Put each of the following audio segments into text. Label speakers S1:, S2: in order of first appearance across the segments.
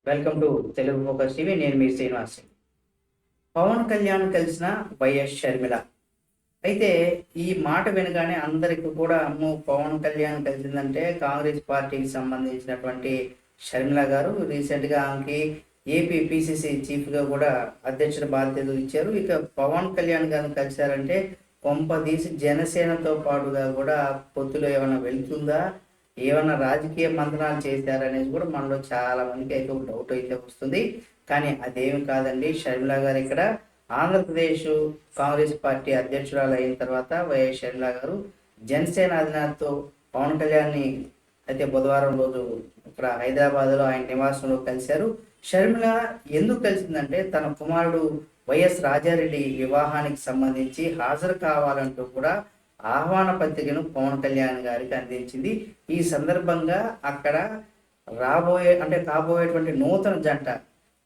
S1: Welcome to Telugu focus TV. నేను మీ శ్రీనివాస్. పవన్ కళ్యాణ్ కలిసిన YS Sharmila. అయితే ఈ మాట వినగానే అందరికి కూడా అమ్మో పవన్ కళ్యాణ్ కలిసిందంటే కాంగ్రెస్ పార్టీకి సంబంధించినటువంటి షర్మిల గారు రీసెంట్గా ఆమెకి ఏపీ పిసిసి చీఫ్గా కూడా అధ్యక్షుల బాధ్యతలు ఇచ్చారు. ఇక పవన్ కళ్యాణ్ గారిని కలిశారంటే కొంపదీసి జనసేనతో పాటుగా కూడా పొత్తులో ఏమైనా వెళ్తుందా, ఏమన్నా రాజకీయ మంత్రాలు చేశారనేది కూడా మనలో చాలా మందికి అయితే ఒక డౌట్ అయితే వస్తుంది. కానీ అదేమి కాదండి. షర్మిల గారు ఇక్కడ ఆంధ్రప్రదేశ్ కాంగ్రెస్ పార్టీ అధ్యక్షురాలు అయిన తర్వాత వైఎస్ షర్మిల గారు జనసేన అధినేతతో పవన్ కళ్యాణ్ని అయితే బుధవారం రోజు ఇక్కడ హైదరాబాద్లో ఆయన నివాసంలో కలిశారు. షర్మిల ఎందుకు కలిసిందంటే తన కుమారుడు వైఎస్ రాజారెడ్డి వివాహానికి సంబంధించి హాజరు కావాలంటూ కూడా ఆహ్వాన పత్రికను పవన్ కళ్యాణ్ గారికి అందించింది. ఈ సందర్భంగా అక్కడ కాబోయేటువంటి నూతన జంట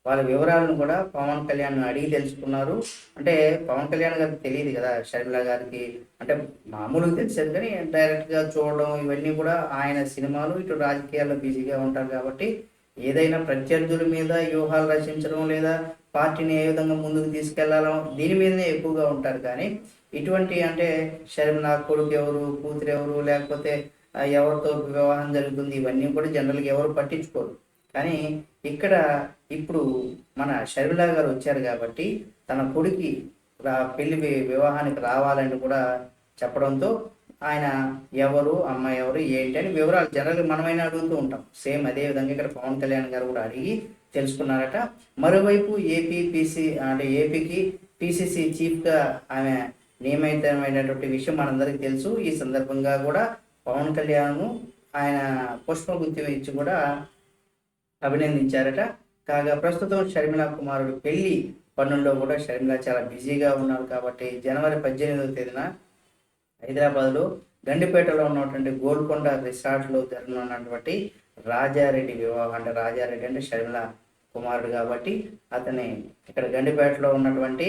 S1: వాళ్ళ వివరాలను కూడా పవన్ కళ్యాణ్ అడిగి తెలుసుకున్నారు. అంటే పవన్ కళ్యాణ్ గారికి తెలియదు కదా షర్మిల గారికి, అంటే మామూలుగా తెలిసేది కానీ డైరెక్ట్గా చూడడం ఇవన్నీ కూడా ఆయన సినిమాలు ఇటు రాజకీయాల్లో బిజీగా ఉంటారు కాబట్టి ఏదైనా ప్రత్యర్థుల మీద వ్యూహాలు రచించడం లేదా పార్టీని ఏ విధంగా ముందుకు తీసుకెళ్లాలో దీని మీదనే ఎక్కువగా ఉంటారు. కానీ ఇటువంటి అంటే షర్మిల కొడుకు ఎవరు, కూతురు ఎవరు, లేకపోతే ఎవరితో వివాహం జరుగుతుంది, ఇవన్నీ కూడా జనరల్గా ఎవరు పట్టించుకోరు. కానీ ఇక్కడ ఇప్పుడు మన షర్మిల గారు వచ్చారు కాబట్టి తన కొడుకి పెళ్లి వివాహానికి రావాలని కూడా చెప్పడంతో ఆయన ఎవరు, అమ్మాయి ఎవరు, ఏంటి అని వివరాలు జనరల్గా మనమైనా అడుగుతూ ఉంటాం. సేమ్ అదే విధంగా ఇక్కడ పవన్ కళ్యాణ్ గారు కూడా అడిగి తెలుసుకున్నారట. మరోవైపు ఏపీకి పిసిసి చీఫ్గా ఆమె నియమితమైనటువంటి విషయం మనందరికీ తెలుసు. ఈ సందర్భంగా కూడా పవన్ కళ్యాణ్ ఆయన పుష్పగుత్తి ఇచ్చి కూడా అభినందించారట. కాగా ప్రస్తుతం షర్మిల కుమారుడు పెళ్లి పనుల్లో కూడా షర్మిల చాలా బిజీగా ఉన్నారు కాబట్టి జనవరి 18వ తేదీన హైదరాబాద్లో గండిపేటలో ఉన్నటువంటి గోల్కొండ రిసార్ట్లో జరగనున్నటువంటి రాజారెడ్డి వివాహం, అంటే రాజారెడ్డి అంటే షర్మిల కుమారుడు కాబట్టి అతని ఇక్కడ గండిపేటలో ఉన్నటువంటి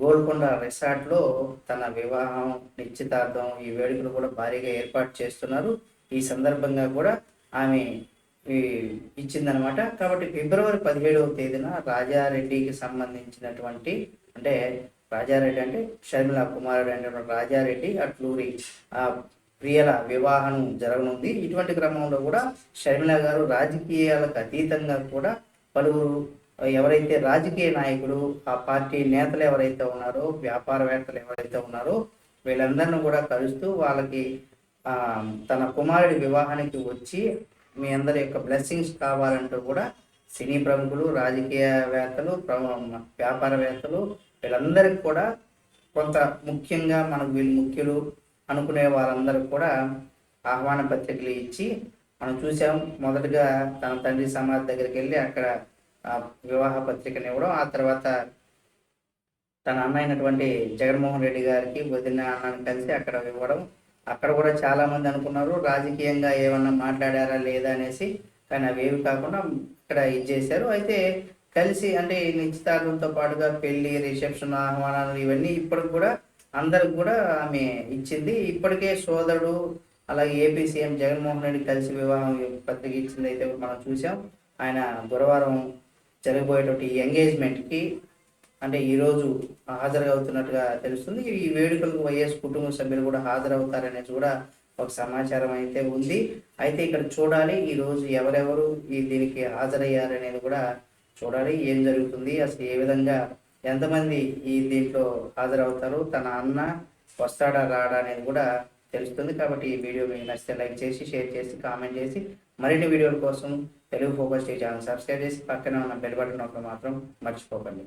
S1: గోల్కొండ రిసార్ట్లో తన వివాహం, నిశ్చితార్థం ఈ వేడుకలు కూడా భారీగా ఏర్పాటు చేస్తున్నారు. ఈ సందర్భంగా కూడా ఆమె ఇచ్చిందనమాట. కాబట్టి ఫిబ్రవరి 17వ తేదీన రాజారెడ్డికి సంబంధించినటువంటి అంటే రాజారెడ్డి అంటే షర్మిల కుమారుడు అంటే రాజారెడ్డి అట్లూరి ప్రియల వివాహం జరగనుంది. ఇటువంటి క్రమంలో కూడా షర్మిల గారు రాజకీయాలకు అతీతంగా కూడా పలువురు ఎవరైతే రాజకీయ నాయకులు, ఆ పార్టీ నేతలు ఎవరైతే ఉన్నారో, వ్యాపారవేత్తలు ఎవరైతే ఉన్నారో వీళ్ళందరినీ కూడా కలుస్తూ వాళ్ళకి తన కుమారుడి వివాహానికి వచ్చి మీ అందరి యొక్క బ్లెస్సింగ్స్ కావాలంటూ కూడా సినీ ప్రముఖులు, రాజకీయవేత్తలు, వ్యాపారవేత్తలు వీళ్ళందరికీ కూడా కొంత ముఖ్యంగా మనకు వీళ్ళు ముఖ్యులు అనుకునే వారందరూ కూడా ఆహ్వాన పత్రికలు ఇచ్చి మనం చూసాం. మొదటగా తన తండ్రి సమాధి దగ్గరికి వెళ్ళి అక్కడ వివాహ పత్రికను ఇవ్వడం, ఆ తర్వాత తన అన్న అయినటువంటి జగన్మోహన్ రెడ్డి గారికి వదిన అన్నని కలిసి అక్కడ ఇవ్వడం. అక్కడ కూడా చాలా మంది అనుకున్నారు రాజకీయంగా ఏమన్నా మాట్లాడారా లేదా అనేసి, కానీ అవేవి కాకుండా ఇక్కడ ఇచ్చేశారు. అయితే కలిసి అంటే నిశ్చితార్థంతో పాటుగా పెళ్లి, రిసెప్షన్, ఆహ్వానాలు ఇవన్నీ ఇప్పటికి కూడా అందరికి కూడా ఆమె ఇచ్చింది. ఇప్పటికే సోదరుడు అలాగే ఏపీ సీఎం జగన్మోహన్ రెడ్డి కలిసి వివాహం పత్రిక ఇచ్చింది అయితే మనం చూసాం. ఆయన గురువారం జరగబోయేటువంటి ఎంగేజ్మెంట్కి అంటే ఈరోజు హాజరవుతున్నట్టుగా తెలుస్తుంది. ఈ వేడుకలకు వైఎస్ కుటుంబ సభ్యులు కూడా హాజరవుతారనేది కూడా ఒక సమాచారం అయితే ఉంది. అయితే ఇక్కడ చూడాలి ఈరోజు ఎవరెవరు దీనికి హాజరయ్యారనేది కూడా చూడాలి. ఏం జరుగుతుంది, అసలు ఏ విధంగా ఎంతమంది దీంట్లో హాజరవుతారు, తన అన్న వస్తాడా రాడా అనేది కూడా తెలుస్తుంది. కాబట్టి ఈ వీడియో మీకు నచ్చితే లైక్ చేసి, షేర్ చేసి, కామెంట్ చేసి మరిన్ని వీడియోల కోసం Telugu focus TV channel subscribe చేసి పక్కనే ఉన్న బెల్ బటన్ నొక్కడం మాత్రం మర్చిపోకండి.